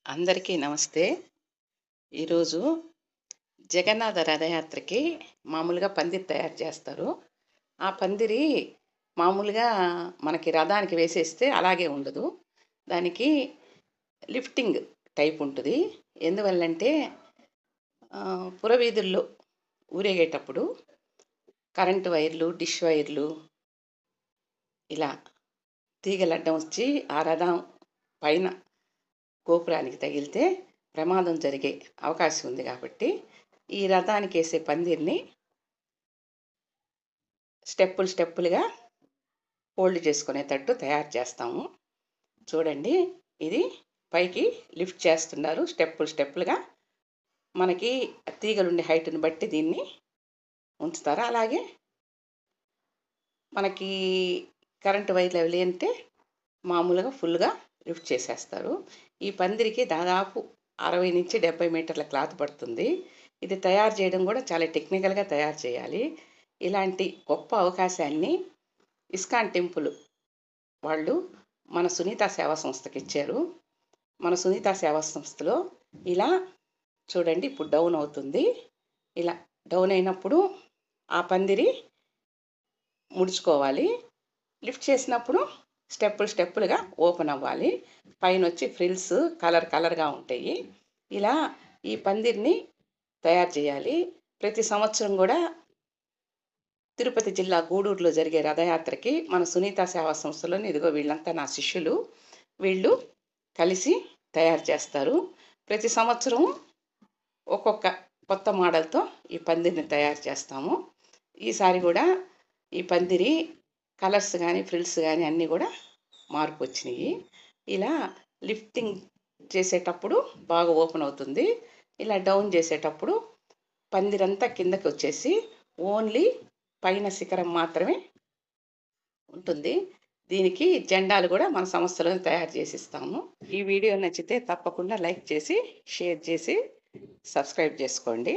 అందరికీ నమస్తే. ఈరోజు జగన్నాథ రథయాత్రకి మామూలుగా పందిరి తయారు చేస్తారు. ఆ పందిరి మామూలుగా మనకి రథానికి వేసేస్తే అలాగే ఉండదు. దానికి లిఫ్టింగ్ టైప్ ఉంటది. ఎందువల్లంటే పురవీధుల్లో ఊరేగేటప్పుడు కరెంటు వైర్లు, డిష్ వైర్లు ఇలా తీగలడ్డం వచ్చి ఆ రథం పైన గోపురానికి తగిలితే ప్రమాదం జరిగే అవకాశం ఉంది కాబట్టి ఈ రథానికి వేసే పందిరిని స్టెప్పులుగా ఫోల్డ్ చేసుకునేటట్టు తయారు చేస్తాము. చూడండి, ఇది పైకి లిఫ్ట్ చేస్తున్నారు స్టెప్పులుగా. మనకి తీగలుండే హైట్ని బట్టి దీన్ని ఉంచుతారు. అలాగే మనకి కరెంటు వైర్లు అవి లేంటే మామూలుగా ఫుల్గా లిఫ్ట్ చేసేస్తారు. ఈ పందిరికి దాదాపు 60 నుంచి 70 మీటర్ల క్లాత్ పడుతుంది. ఇది తయారు చేయడం కూడా చాలా టెక్నికల్గా తయారు చేయాలి. ఇలాంటి గొప్ప అవకాశాన్ని ఇస్కాన్ టెంపుల్ వాళ్ళు మన సునీత సేవా సంస్థకి ఇచ్చారు. మన సునీత సేవా సంస్థలో ఇలా చూడండి, ఇప్పుడు డౌన్ అవుతుంది. ఇలా డౌన్ అయినప్పుడు ఆ పందిరి ముడుచుకోవాలి. లిఫ్ట్ చేసినప్పుడు స్టెప్పులుగా ఓపెన్ అవ్వాలి. పైన వచ్చి ఫ్రిల్స్ కలర్గా ఉంటాయి. ఇలా ఈ పందిరిని తయారు చేయాలి. ప్రతి సంవత్సరం కూడా తిరుపతి జిల్లా గూడూరులో జరిగే రథయాత్రకి మన సునీత సేవా సంస్థలోని ఇదిగో వీళ్ళంతా నా శిష్యులు. వీళ్ళు కలిసి తయారు చేస్తారు. ప్రతి సంవత్సరం ఒక్కొక్క కొత్త మోడల్తో ఈ పందిరిని తయారు చేస్తాము. ఈసారి కూడా ఈ పందిరి కలర్స్ కానీ ఫ్రిల్స్ కానీ అన్నీ కూడా మార్పు వచ్చినాయి. ఇలా లిఫ్టింగ్ చేసేటప్పుడు బాగా ఓపెన్ అవుతుంది. ఇలా డౌన్ చేసేటప్పుడు పందిరంతా కిందకి వచ్చేసి ఓన్లీ పైన శిఖరం మాత్రమే ఉంటుంది. దీనికి జెండాలు కూడా మన సంస్థలో తయారు చేసి ఇస్తాము. ఈ వీడియో నచ్చితే తప్పకుండా లైక్ చేసి, షేర్ చేసి, సబ్స్క్రైబ్ చేసుకోండి.